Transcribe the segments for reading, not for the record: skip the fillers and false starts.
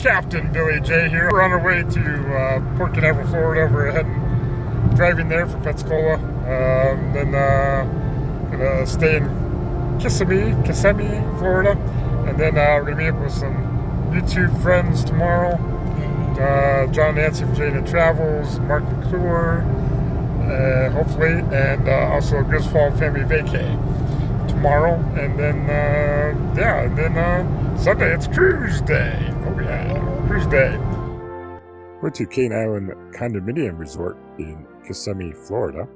Captain Billy J here. We're on our way to Port Canaveral, Florida. We're heading, driving there from Pensacola. Then gonna stay in Kissimmee, Florida. And then we're gonna meet up with some YouTube friends tomorrow. John and Nancy from Jane Travels, Mark McClure, hopefully, and also Griswold Family Vacay tomorrow. And then, Sunday it's cruise day. Oh yeah, cruise day. Went to Cane Island Condominium Resort in Kissimmee, Florida.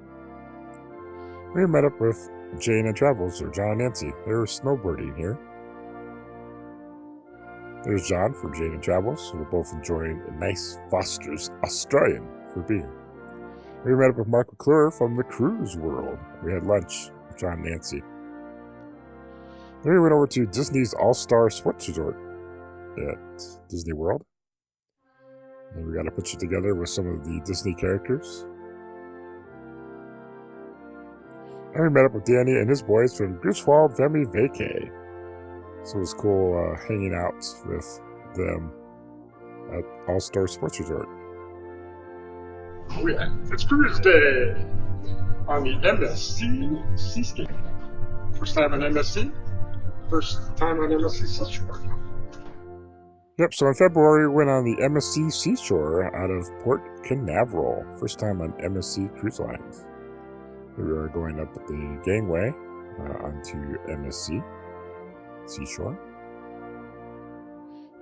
We met up with Jane and Travels, or John and Nancy. They were snowboarding here. There's John from Jane and Travels. We're both enjoying a nice Foster's Australian for beer. We met up with Mark McClure from the Cruise World. We had lunch with John and Nancy. Then we went over to Disney's All-Star Sports Resort at Disney World. And we got a picture together with some of the Disney characters. And we met up with Danny and his boys from Griswold Family Vacay. So it was cool hanging out with them at All-Star Sports Resort. Oh yeah, it's cruise day on the MSC Seashore. First time on MSC? First time on MSC Seashore. Yep, so in February we went on the MSC Seashore out of Port Canaveral. First time on MSC Cruise Lines. We were going up the gangway onto MSC Seashore.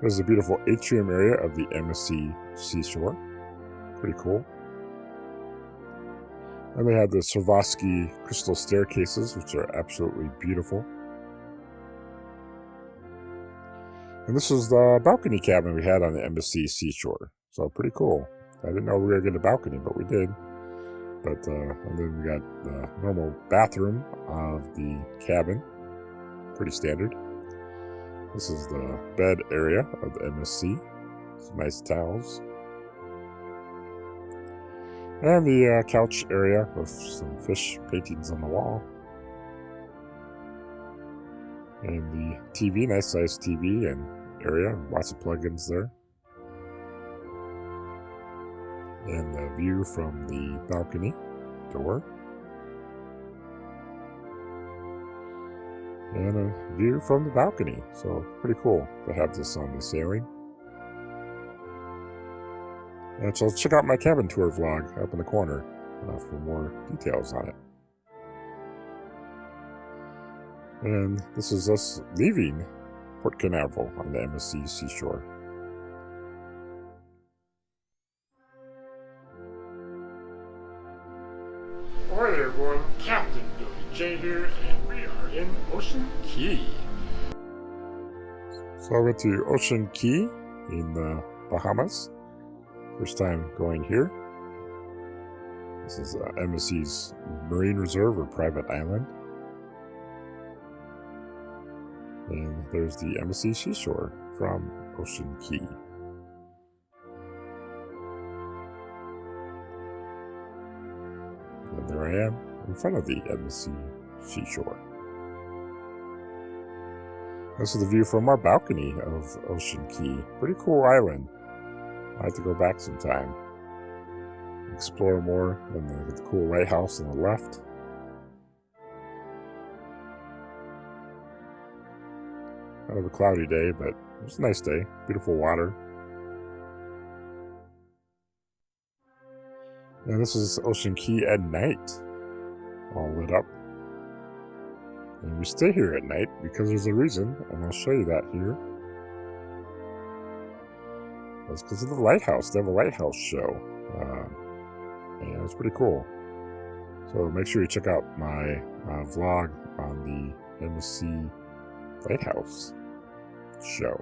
There's a beautiful atrium area of the MSC Seashore. Pretty cool. And they had the Swarovski crystal staircases, which are absolutely beautiful. And this was the balcony cabin we had on the MSC Seashore. So pretty cool. I didn't know we were going to get a balcony, but we did. But and then we got the normal bathroom of the cabin. Pretty standard. This is the bed area of the MSC. Some nice towels. And the couch area with some fish paintings on the wall. And the TV, nice sized TV and area. Lots of plugins there. And the view from the balcony door. And a view from the balcony. So pretty cool to have this on the sailing. And so check out my cabin tour vlog up in the corner for more details on it. And this is us leaving Port Canaveral on the MSC Seashore. Hi there everyone, Captain Billy J here, and we are in Ocean Key. So I went to Ocean Key in the Bahamas. First time going here. This is MSC's Marine Reserve or private island. And there's the MSC Seashore from Ocean Key. And there I am in front of the MSC Seashore. This is the view from our balcony of Ocean Key. Pretty cool island. I'd like to go back sometime. Explore more. And the cool lighthouse on the left. Kind of a cloudy day, but it was a nice day. Beautiful water. And this is Ocean Key at night. All lit up. And we stay here at night because there's a reason, and I'll show you that here. That's because of the lighthouse. They have a lighthouse show. And it's pretty cool. So make sure you check out my vlog on the MSC Lighthouse show.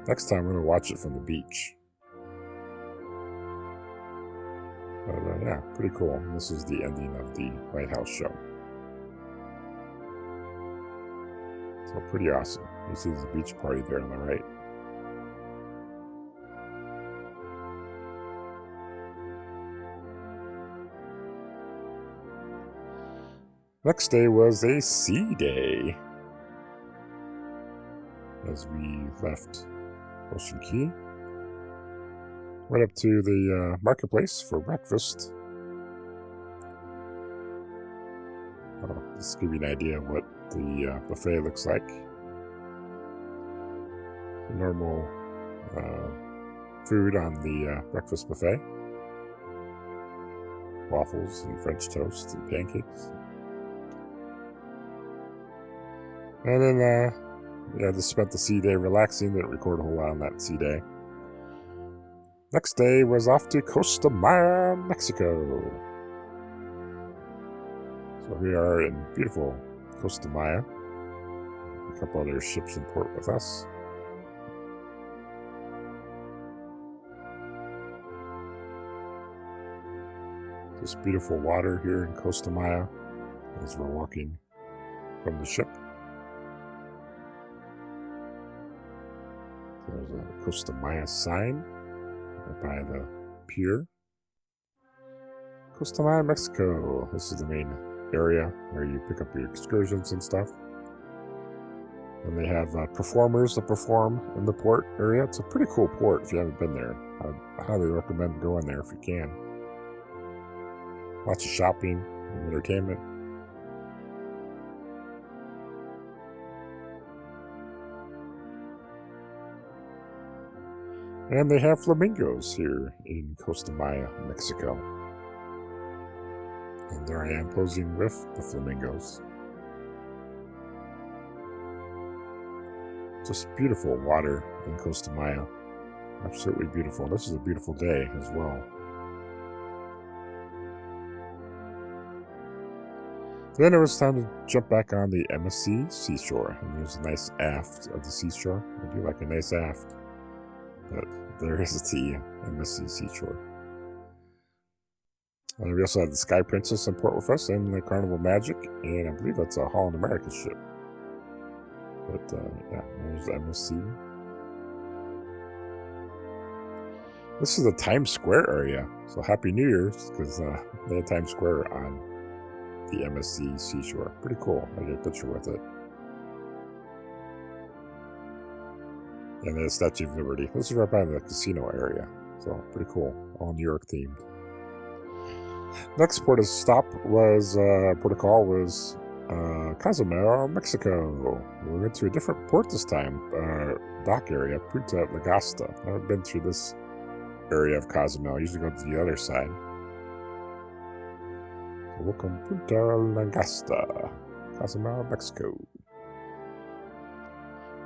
Next time I'm going to watch it from the beach. But yeah, pretty cool. This is the ending of the Lighthouse show. So pretty awesome. You see the beach party there on the right. Next day was a sea day. As we left Ocean Key. Went up to the marketplace for breakfast. Just to give you an idea of what the buffet looks like. Normal food on the breakfast buffet. Waffles and French toast and pancakes. And then, just spent the sea day relaxing. Didn't record a whole lot on that sea day. Next day was off to Costa Maya, Mexico. So we are in beautiful Costa Maya. A couple other ships in port with us. Just beautiful water here in Costa Maya as we're walking from the ship. There's a Costa Maya sign right by the pier. Costa Maya, Mexico. This is the main area where you pick up your excursions and stuff. And they have performers that perform in the port area. It's a pretty cool port if you haven't been there. I highly recommend going there if you can. Lots of shopping and entertainment. And they have flamingos here in Costa Maya, Mexico. And there I am posing with the flamingos. Just beautiful water in Costa Maya. Absolutely beautiful. This is a beautiful day as well. Then it was time to jump back on the MSC Seashore. And there's a nice aft of the seashore. I do like a nice aft. But there is the MSC Seashore. And we also had the Sky Princess in port with us and the Carnival Magic. And I believe that's a Holland America ship. But there's the MSC. This is the Times Square area. So Happy New Year's, because they had Times Square on the MSC Seashore. Pretty cool. I did a picture with it. And then the Statue of Liberty. This is right by the casino area. So pretty cool. All New York themed. Next port of stop was, port of call was Cozumel, Mexico. We went to a different port this time. Dock area, Punta Lagasta. I've never been through this area of Cozumel. I usually go to the other side. Welcome Punta Lagasta, Cozumel, Mexico.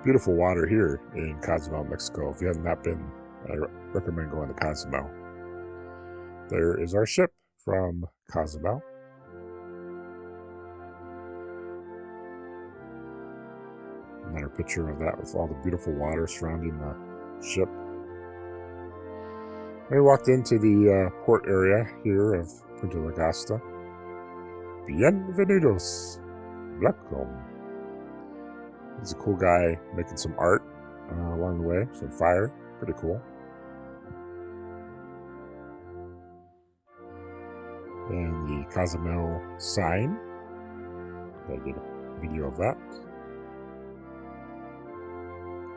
Beautiful water here in Cozumel, Mexico. If you have not been, I recommend going to Cozumel. There is our ship from Cozumel. Another picture of that with all the beautiful water surrounding the ship. We walked into the port area here of Punta Lagasta. Bienvenidos. Welcome. He's a cool guy making some art along the way. Some fire. Pretty cool. And the Cozumel sign. I did a video of that.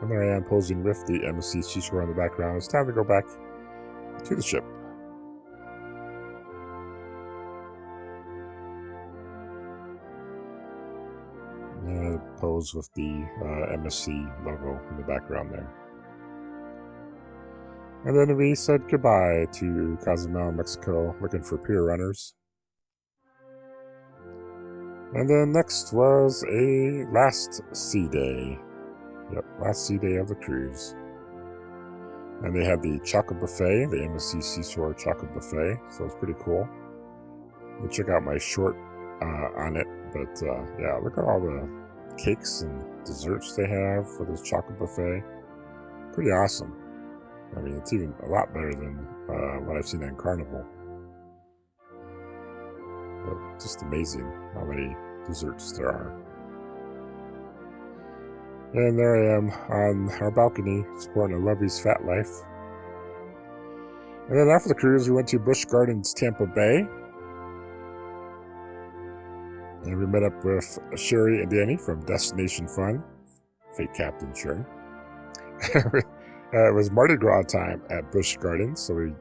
And there I am posing with the MSC Seashore in the background. It's time to go back to the ship. Pose with the MSC logo in the background there. And then we said goodbye to Cozumel, Mexico, looking for pier runners. And then next was a last sea day. Yep, last sea day of the cruise. And they had the chocolate buffet, the MSC Seashore chocolate buffet, so it's pretty cool. You check out my short on it, but yeah, look at all the cakes and desserts they have for this chocolate buffet. Pretty awesome. I mean, it's even a lot better than what I've seen on Carnival. But just amazing how many desserts there are. And there I am on our balcony supporting a Lovey's Fat Life. And then after the cruise, we went to Busch Gardens, Tampa Bay. And we met up with Sherry and Danny from Destination Fun. Fake Captain Sherry. It was Mardi Gras time at Busch Gardens, so we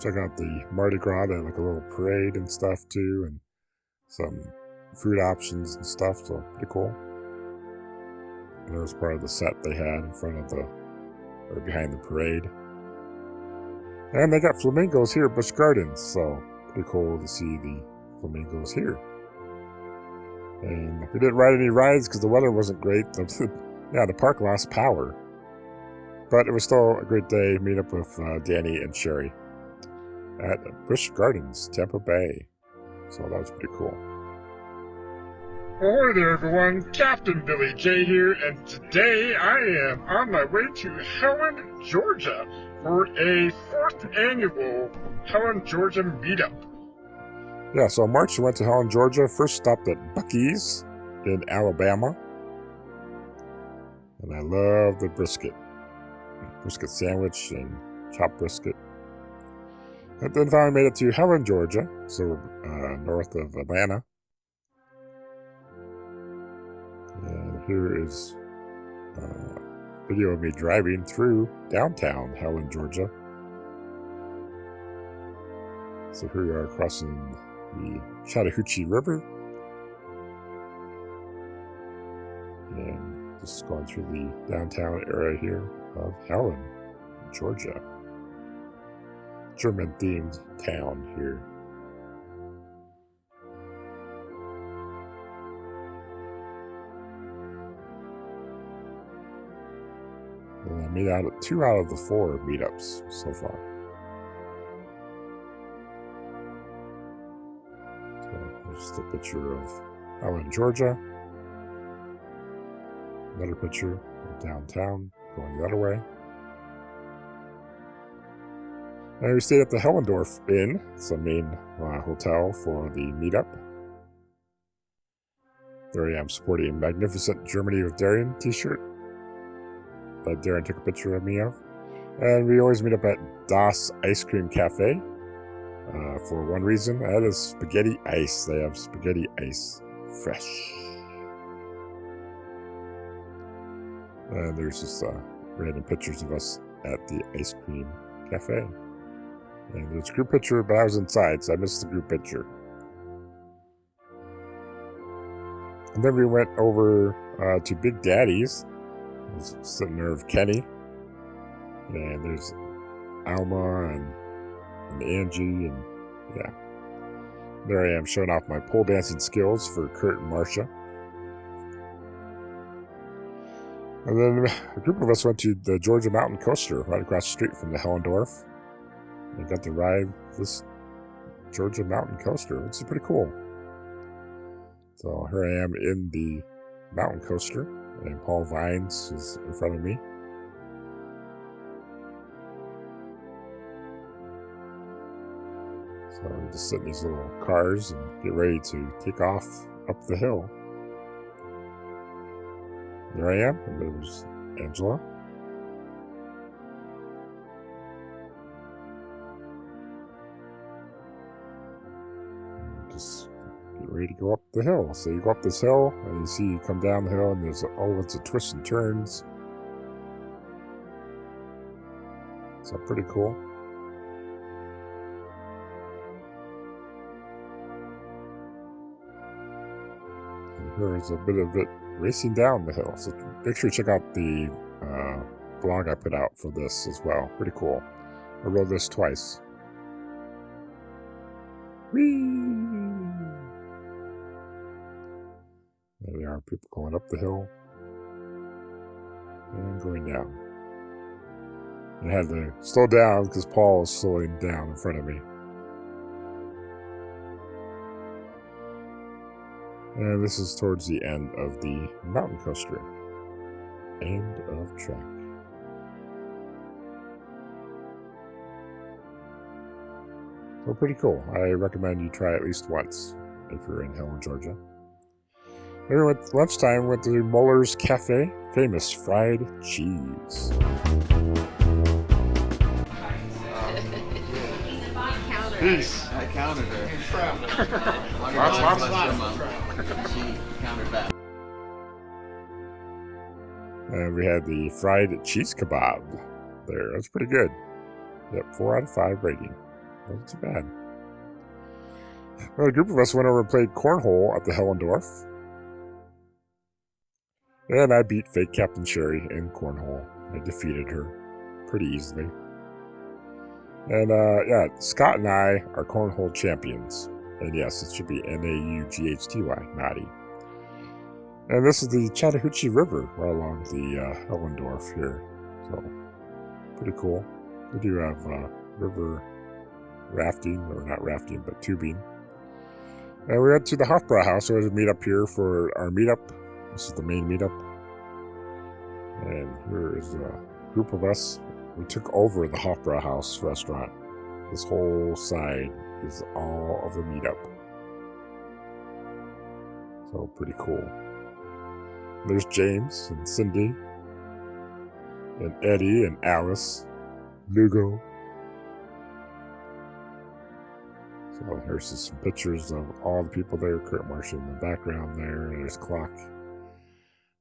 checked out the Mardi Gras. They had like a little parade and stuff too, and some food options and stuff, so pretty cool. And that was part of the set they had in front of or behind the parade. And they got flamingos here at Busch Gardens, so pretty cool to see the flamingos here. And we didn't ride any rides because the weather wasn't great. The park lost power. But it was still a great day. Meet up with Danny and Sherry at Busch Gardens, Tampa Bay. So that was pretty cool. Ahoy there, everyone. Captain Billy J here, and today I am on my way to Helen, Georgia for a 4th annual Helen, Georgia Meetup. Yeah, so in March we went to Helen, Georgia. First stopped at Buc-ee's in Alabama. And I love the brisket sandwich and chopped brisket. And then finally made it to Helen, Georgia, so north of Atlanta. And here is a video of me driving through downtown Helen, Georgia. So here we are crossing the Chattahoochee River. And just going through the downtown area here of Helen, Georgia. German-themed town here. And I made 2 out of the 4 meetups so far. So here's a picture of Helen, Georgia. Another picture of downtown, going the other way. And we stayed at the Hellendorf Inn. It's the main hotel for the meetup. There I am sporting Magnificent Germany with Darien t-shirt that Darren took a picture of me of. And we always meet up at Thesz Ice Cream Cafe for one reason. That is spaghetti ice. They have spaghetti ice fresh. And there's just random pictures of us at the ice cream cafe. And there's a group picture, but I was inside, so I missed the group picture. And then we went over to Big Daddy's. I was sitting there with Kenny. And there's Alma and Angie, and yeah. There I am showing off my pole dancing skills for Kurt and Marcia. And then a group of us went to the Georgia Mountain Coaster right across the street from the Hellendorf. And got to ride this Georgia Mountain Coaster, which is pretty cool. So here I am in the mountain coaster, and Paul Vines is in front of me. So we just sit in these little cars and get ready to take off up the hill. There I am, and there's Angela. And just get ready to go up the hill. So you go up this hill, and you see you come down the hill, and there's all lots of twists and turns. So pretty cool. And here is a bit of it racing down the hill. So make sure you check out the blog I put out for this as well. Pretty cool. I rode this twice. Whee! There we are, people going up the hill and going down. And I had to slow down because Paul was slowing down in front of me. And this is towards the end of the mountain coaster. End of track. So pretty cool. I recommend you try at least once if you're in Helen, Georgia. Then we went lunchtime, went to Muller's Cafe, famous fried cheese. Peace. I counted her. She countered back. And we had the fried cheese kebab. there. That's pretty good. Yep, 4 out of 5 rating. Wasn't too bad. Well, a group of us went over and played cornhole at the Hellendorf. And I beat fake Captain Sherry in cornhole. I defeated her pretty easily. And yeah, Scott and I are cornhole champions. And yes, it should be N-A-U-G-H-T-Y, Naughty. And this is the Chattahoochee River right along the Hellendorf here. So, pretty cool. We do have river rafting, or not rafting, but tubing. And we went to the Hofbrauhaus, so we had to meet up here for our meetup. This is the main meetup. And here is a group of us. We took over the Hofbrauhaus restaurant. This whole side is all of the meetup. So pretty cool. There's James and Cindy and Eddie and Alice, Lugo. So here's just some pictures of all the people there. Kurt Marsh in the background there. There's Clock.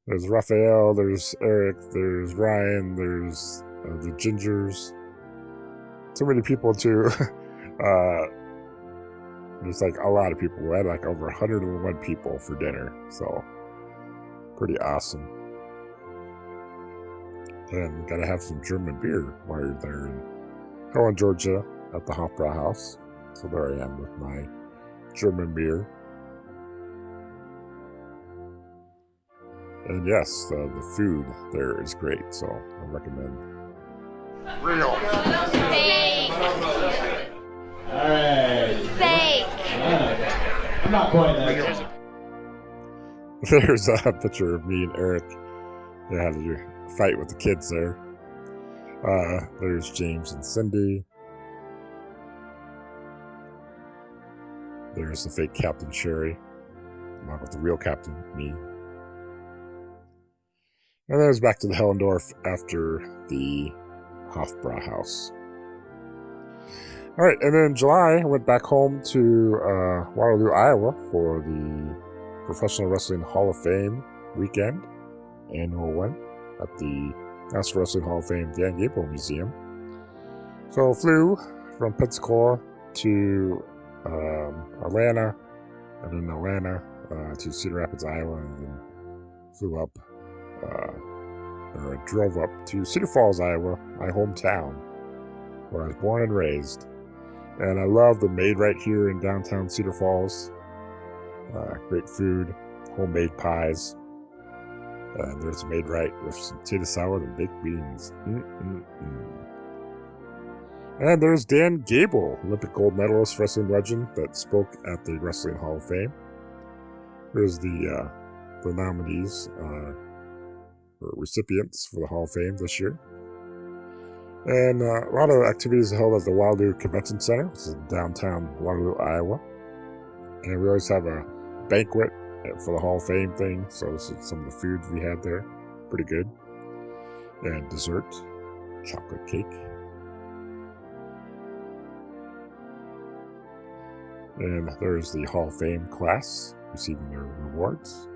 There's Raphael. There's Eric. There's Ryan. There's the Gingers. Too many people too. There's like a lot of people. We had like over 101 people for dinner. So pretty awesome. And you gotta have some German beer while you're there in Helen, Georgia at the Hofbrauhaus. So there I am with my German beer. And yes, the food there is great, so I recommend. Real. Fake. Alright. Fake. I'm not quite that. There's a picture of me and Eric. They had to fight with the kids there. There's James and Cindy. There's the fake Captain Sherry, along with the real Captain, me. And then it was back to the Hellendorf after the Hofbrauhaus. Alright, and then in July, I went back home to Waterloo, Iowa for the Professional Wrestling Hall of Fame weekend, annual one, at the National Wrestling Hall of Fame Dan Gable Museum. So I flew from Pensacola to Atlanta, and then Atlanta to Cedar Rapids, Iowa, and then flew up, or drove up to Cedar Falls, Iowa, my hometown, where I was born and raised. And I love the Maid right here in downtown Cedar Falls. Great food, homemade pies. And there's a Maid right with some potato salad and baked beans. And there's Dan Gable, Olympic gold medalist, wrestling legend that spoke at the Wrestling Hall of Fame. Here's the nominees, or recipients for the Hall of Fame this year. And a lot of activities held at the Waterloo Convention Center, which is in downtown Waterloo, Iowa. And we always have a banquet for the Hall of Fame thing, so this is some of the food we had there. Pretty good. And dessert, chocolate cake. And there's the Hall of Fame class receiving their rewards.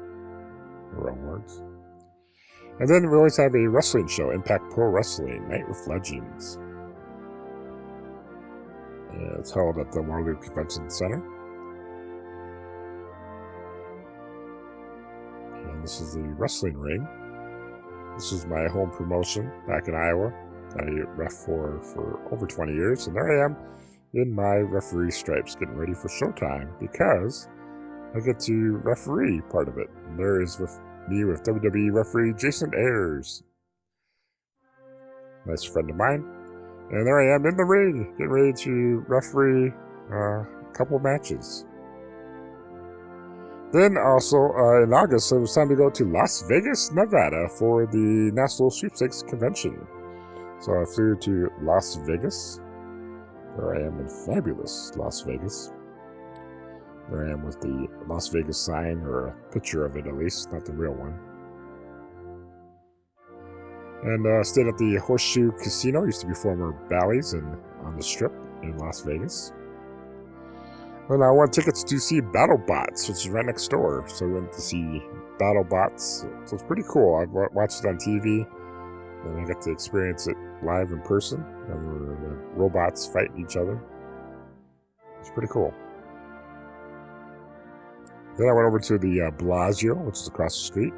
And then we always have a wrestling show, Impact Pro Wrestling, Night with Legends. And it's held at the Waterloo Convention Center. And this is the wrestling ring. This is my home promotion back in Iowa. I ref for over 20 years, and there I am in my referee stripes, getting ready for showtime, because I get to referee part of it. And there is with me with WWE referee Jason Ayers, nice friend of mine. And there I am in the ring, getting ready to referee a couple matches. Then also in August, it was time to go to Las Vegas, Nevada for the National Sweepstakes Convention. So I flew to Las Vegas. There I am in fabulous Las Vegas. There I am with the Las Vegas sign, or a picture of it at least, not the real one. And stayed at the Horseshoe Casino, used to be former Bally's, and on the Strip in Las Vegas. And I won tickets to see BattleBots, which is right next door. So we went to see BattleBots. So it's pretty cool. I've watched it on TV. And I got to experience it live in person. And the robots fighting each other. It's pretty cool. Then I went over to the Bellagio, which is across the street.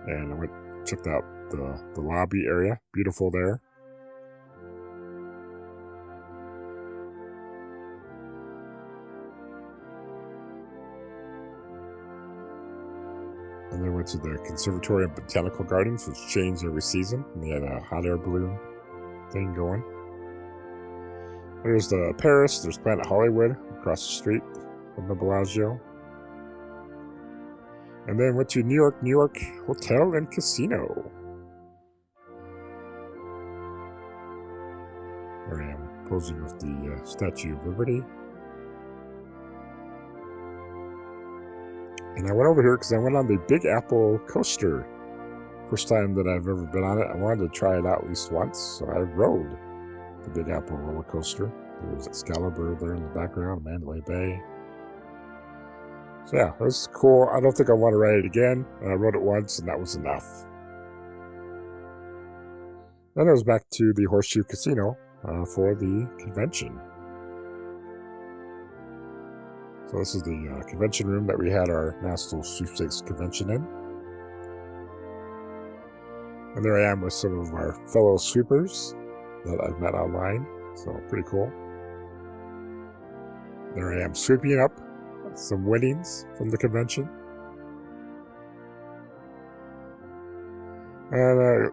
And I checked out the lobby area. Beautiful there. And then I went to the Conservatory and Botanical Gardens, which change every season. And they had a hot air balloon thing going. There's the Paris. There's Planet Hollywood across the street from the Bellagio. And then went to New York Hotel and Casino. There I am, posing with the Statue of Liberty. And I went over here because I went on the Big Apple coaster. First time that I've ever been on it. I wanted to try it out at least once, so I rode the Big Apple roller coaster. There was Excalibur there in the background, Mandalay Bay. So yeah, it was cool. I don't think I want to ride it again. I rode it once, and that was enough. Then I was back to the Horseshoe Casino for the convention. So this is the convention room that we had our National Sweepstakes Convention in. And there I am with some of our fellow sweepers that I've met online. So pretty cool. There I am sweeping up some winnings from the convention. And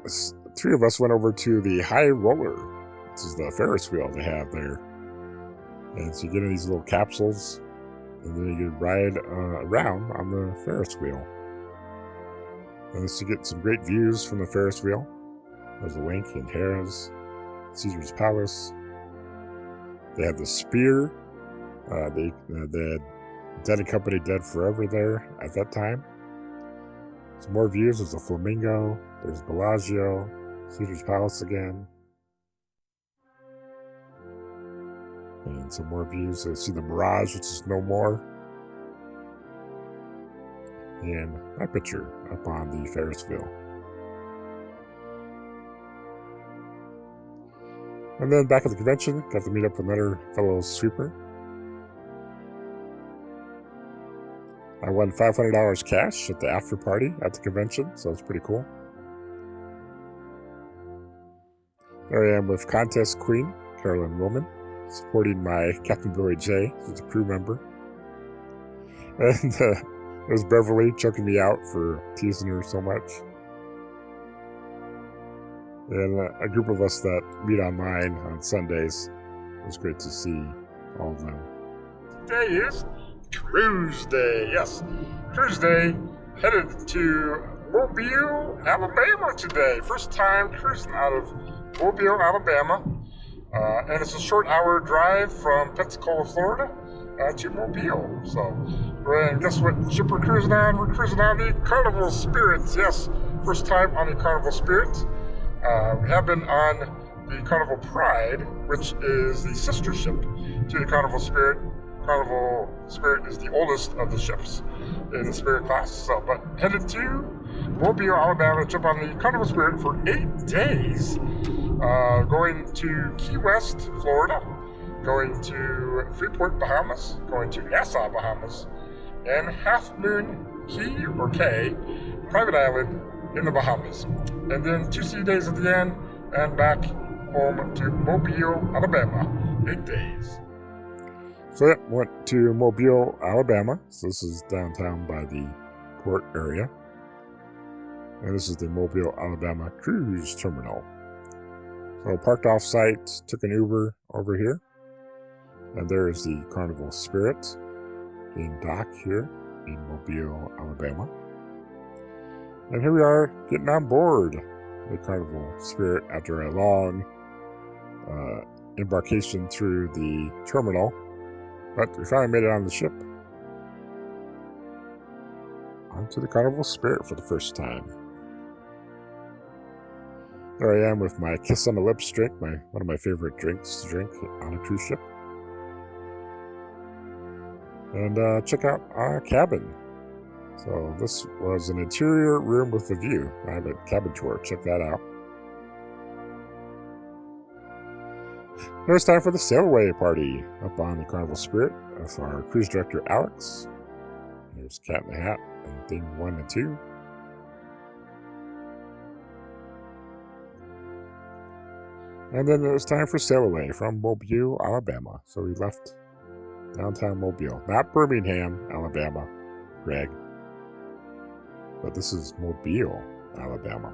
three of us went over to the High Roller. This is the Ferris wheel they have there. And so you get in these little capsules, and then you can ride around on the Ferris wheel. And so you get some great views from the Ferris wheel. There's a link in Harrah's, Caesar's Palace. They have the Spear. They had Dead and Company Dead Forever there at that time. Some more views. There's a Flamingo. There's Bellagio. Caesar's Palace again. And some more views. I see the Mirage, which is no more. And my picture up on the Ferris wheel. And then back at the convention, got to meet up with another fellow sweeper. I won $500 cash at the after party at the convention, so it's pretty cool. There I am with Contest Queen, Carolyn Wilman, supporting my Captain Billy J, who's a crew member. And there's Beverly choking me out for teasing her so much. And a group of us that meet online on Sundays. It was great to see all of them. Today is Cruise Day. Yes, Cruise Day. Headed to Mobile, Alabama today. First time cruising out of Mobile, Alabama. And it's a short hour drive from Pensacola, Florida to Mobile. So, and guess what ship we're cruising on? We're cruising on the Carnival Spirit. Yes, first time on the Carnival Spirit. We have been on the Carnival Pride, which is the sister ship to the Carnival Spirit. Carnival Spirit is the oldest of the ships in the Spirit class. So, but headed to Mobile, Alabama, to jump on the Carnival Spirit for 8 days. Going to Key West, Florida. Going to Freeport, Bahamas. Going to Nassau, Bahamas. And Half Moon Key, or K, private island in the Bahamas. And then 2 sea days at the end, and back home to Mobile, Alabama. 8 days. So yeah, went to Mobile, Alabama. So this is downtown by the port area. And this is the Mobile, Alabama Cruise Terminal. So parked off site, took an Uber over here. And there is the Carnival Spirit in dock here in Mobile, Alabama. And here we are getting on board the Carnival Spirit after a long embarkation through the terminal. But we finally made it on the ship. Onto the Carnival Spirit for the first time. There I am with my Kiss on the Lips drink, one of my favorite drinks to drink on a cruise ship. And check out our cabin. So this was an interior room with a view. I have a cabin tour. Check that out. It was time for the sail away party up on the Carnival Spirit of our cruise director Alex. There's Cat in the Hat and Thing 1 and 2. And then it was time for sail away from Mobile, Alabama. So we left downtown Mobile, not Birmingham, Alabama, Greg, but this is Mobile, Alabama.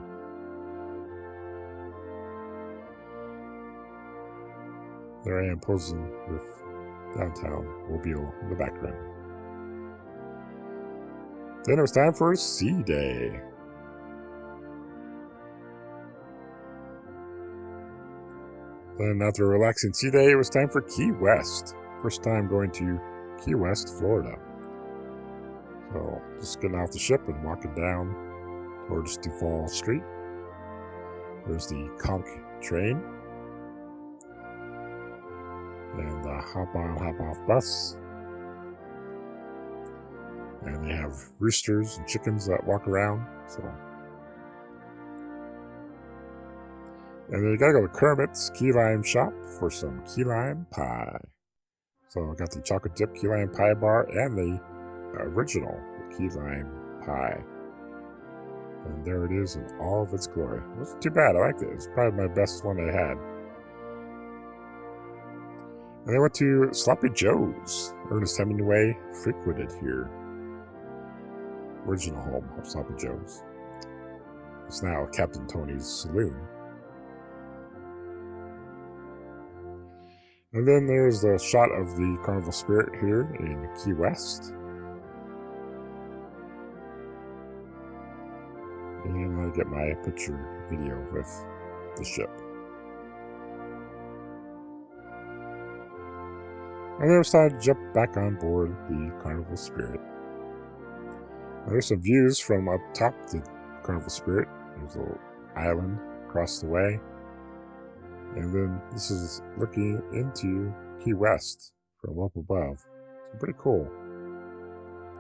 There I am posing with downtown Mobile in the background. Then it was time for Sea Day. Then after a relaxing sea day, it was time for Key West. First time going to Key West, Florida. So just getting off the ship and walking down towards Duval Street. There's the Conch train. And the hop on, hop off bus. And they have roosters and chickens that walk around. And then you gotta go to Kermit's Key Lime shop for some key lime pie. So I got the chocolate dip key lime pie bar and the original key lime pie. And there it is in all of its glory. It wasn't too bad, I liked it. It's probably my best one I had. And I went to Sloppy Joe's. Ernest Hemingway frequented here. Original home of Sloppy Joe's. It's now Captain Tony's Saloon. And then there's the shot of the Carnival Spirit here in Key West. And I get my picture video with the ship. And then it's time to jump back on board the Carnival Spirit. Now there's some views from up top the Carnival Spirit. There's a little island across the way. And then this is looking into Key West from up above. It's pretty cool.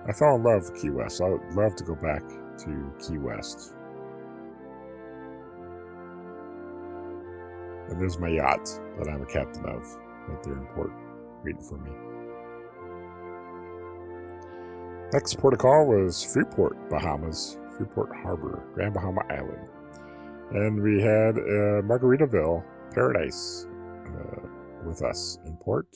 I fell in love with Key West. I would love to go back to Key West. And there's my yacht that I'm a captain of right there in port, waiting for me. Next port of call was Freeport, Bahamas. Freeport Harbor, Grand Bahama Island. And we had Margaritaville Paradise with us in port.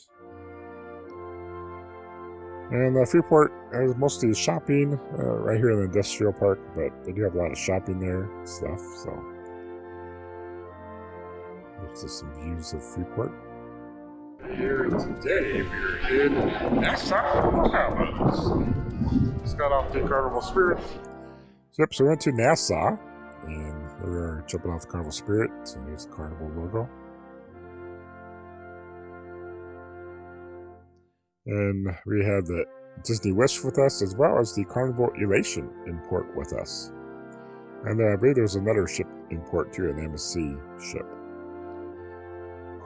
And Freeport is mostly shopping right here in the industrial park, but they do have a lot of shopping there and stuff. So there's just some views of Freeport. Here today we're in Nassau, Bahamas. Just got off the Carnival Spirit. Yep, so we went to Nassau. And we are jumping off the Carnival Spirit, so there's the Carnival logo. And we had the Disney Wish with us, as well as the Carnival Elation in port with us. And I believe there's another ship in port too, an MSC ship.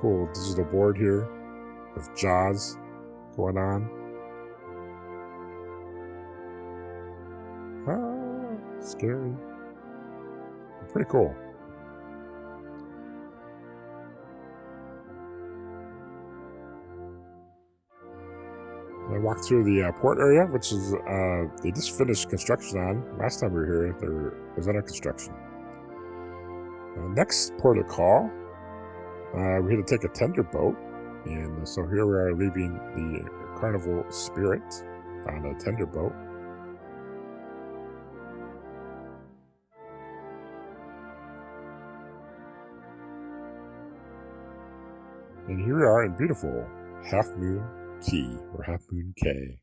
Cool digital board here with Jaws going on. Ah, scary. Pretty cool. I walked through the port area, which is they just finished construction on. Last time we were here, there was under construction. Next port of call, we had to take a tender boat, and so here we are leaving the Carnival Spirit on a tender boat. And here we are in beautiful Half Moon Key, or Half Moon Cay.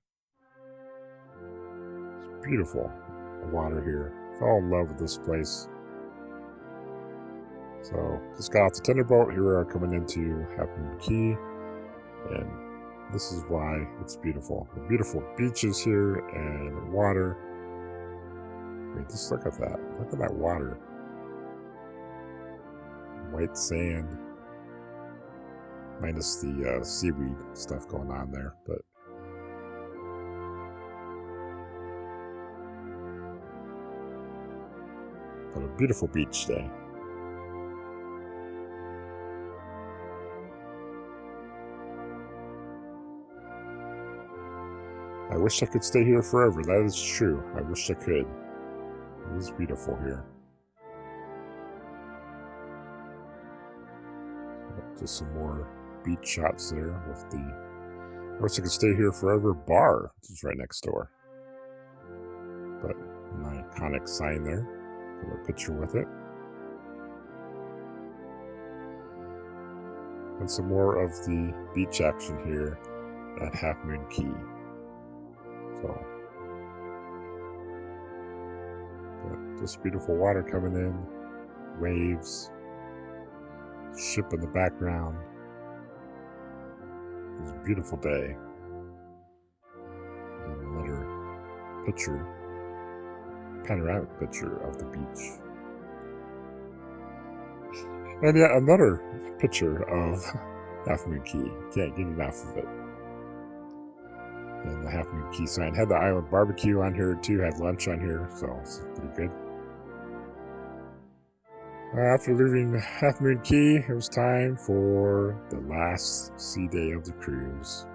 It's beautiful water here. Fell in love with this place. So, just got off the tender boat. Here we are coming into Half Moon Key. And this is why it's beautiful. The beautiful beaches here and water. I mean, just look at that. Look at that water. White sand. Minus the seaweed stuff going on there, but a beautiful beach day. wish I could stay here forever. That is true. I wish I could. It is beautiful here. Just some more beach shots there with the I wish I could stay here forever bar, which is right next door. But an iconic sign there. Got a picture with it. And some more of the beach action here at Half Moon Key. So, just beautiful water coming in, waves, ship in the background. It was a beautiful day. And another picture, panoramic picture of the beach. And yet another picture of Half Moon Key. Can't get enough of it. And the Half Moon Key sign. Had the island barbecue on here too, had lunch on here, so it's pretty good. After leaving Half Moon Key, it was time for the last sea day of the cruise.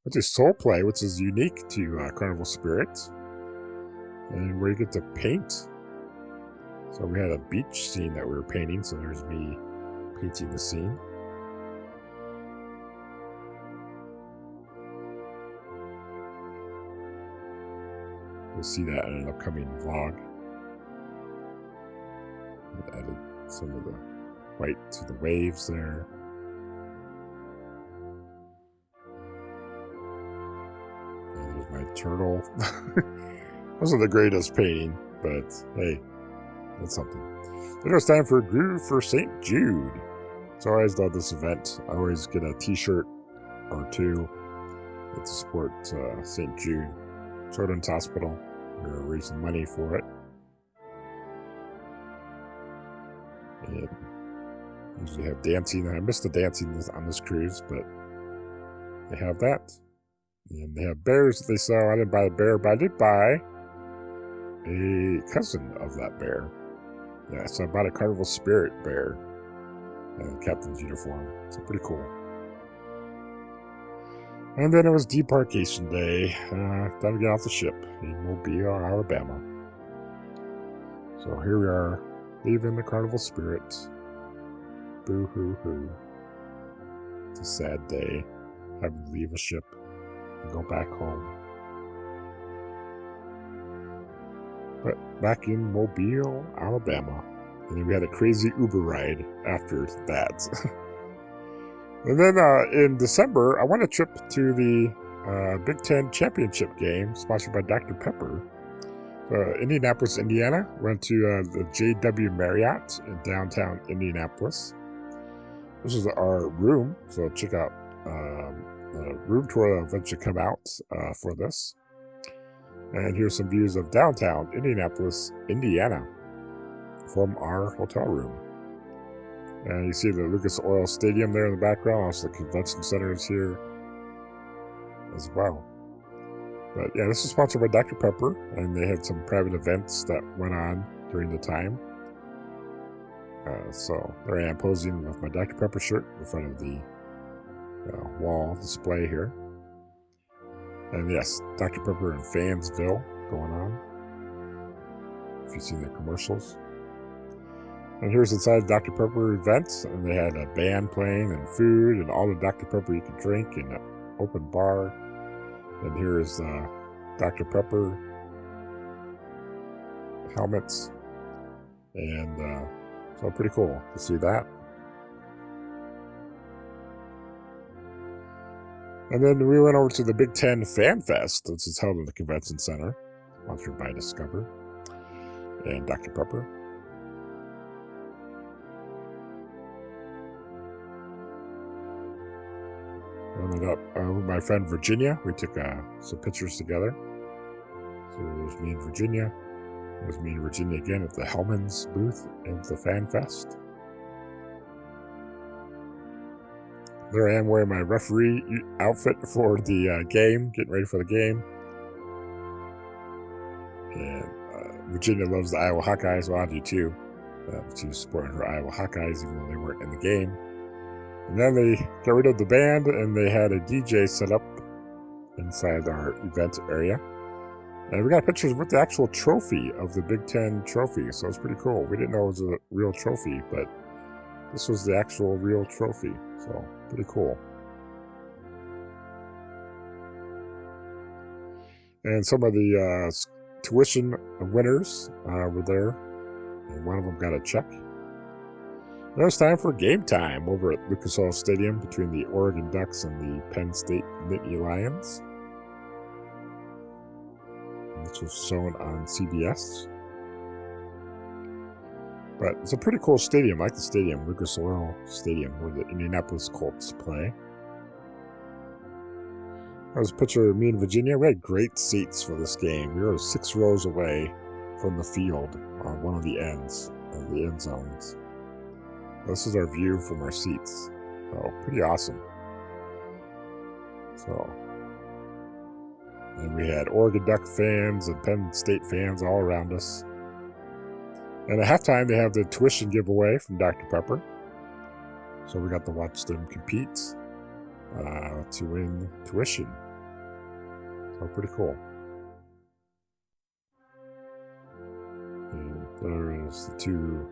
Which is Soul Play, which is unique to Carnival Spirit. And where you get to paint. So we had a beach scene that we were painting, so there's me painting the scene. You'll see that in an upcoming vlog. I added some of the white to the waves there. And there's my turtle. Wasn't the greatest painting, but hey, that's something. Then it was time for Groove for St. Jude. So I always love this event. I always get a t-shirt or two to support St. Jude Children's Hospital. We're raising money for it. And usually have dancing. I missed the dancing on this cruise, but they have that. And they have bears that they sell. I didn't buy the bear, but I did buy a cousin of that bear. Yeah, so I bought a Carnival Spirit bear and captain's uniform. So pretty cool. And then it was debarkation day. Time to get off the ship in Mobile, Alabama. So here we are, leaving the Carnival Spirit. Boo hoo hoo. It's a sad day, having to leave a ship and go back home. But back in Mobile, Alabama. And then we had a crazy Uber ride after that. And then in December, I went a trip to the Big Ten Championship game, sponsored by Dr. Pepper. Indianapolis, Indiana. Went to the JW Marriott in downtown Indianapolis. This is our room, so check out the room tour that will eventually come out for this. And here's some views of downtown Indianapolis, Indiana, from our hotel room. And you see the Lucas Oil Stadium there in the background. Also, the convention center is here as well. But yeah, this is sponsored by Dr. Pepper, and they had some private events that went on during the time. So there I am posing with my Dr. Pepper shirt in front of the wall display here. And yes, Dr. Pepper in Fansville going on. If you've seen the commercials. And here's inside Dr. Pepper events, and they had a band playing and food and all the Dr. Pepper you could drink in an open bar. And here is Dr. Pepper helmets, and so pretty cool to see that. And then we went over to the Big Ten Fan Fest, which is held in the convention center, sponsored by Discover and Dr. Pepper. I met up with my friend Virginia. We took some pictures together. So there's me and Virginia. There's me and Virginia again at the Hellman's booth at the Fan Fest. There I am wearing my referee outfit for the game, getting ready for the game. And Virginia loves the Iowa Hawkeyes, well I do too. She was supporting her Iowa Hawkeyes even though they weren't in the game. And then they got rid of the band and they had a DJ set up inside our event area. And we got pictures with the actual trophy of the Big Ten trophy, so it's pretty cool. We didn't know it was a real trophy, but this was the actual real trophy, so pretty cool. And some of the tuition winners were there, and one of them got a check. Now it's time for game time over at Lucas Oil Stadium between the Oregon Ducks and the Penn State Nittany Lions. This was shown on CBS. But it's a pretty cool stadium. I like the stadium, Lucas Oil Stadium, where the Indianapolis Colts play. That was a picture of me in Virginia. We had great seats for this game. We were 6 rows away from the field on one of the ends of the end zones. This is our view from our seats. So, pretty awesome. So, and we had Oregon Duck fans and Penn State fans all around us. And at halftime, they have the tuition giveaway from Dr. Pepper. So we got to watch them compete to win tuition. So pretty cool. And there's the 2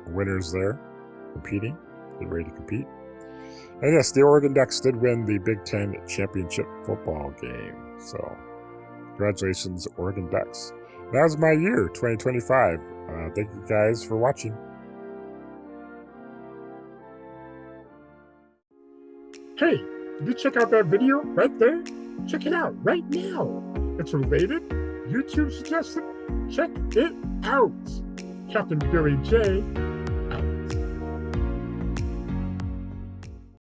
winners there competing, getting ready to compete. And yes, the Oregon Ducks did win the Big Ten championship football game. So congratulations, Oregon Ducks. That was my year, 2025. Thank you guys for watching. Hey, did you check out that video right there? Check it out right now. It's related, YouTube suggested. Check it out. Captain Billy J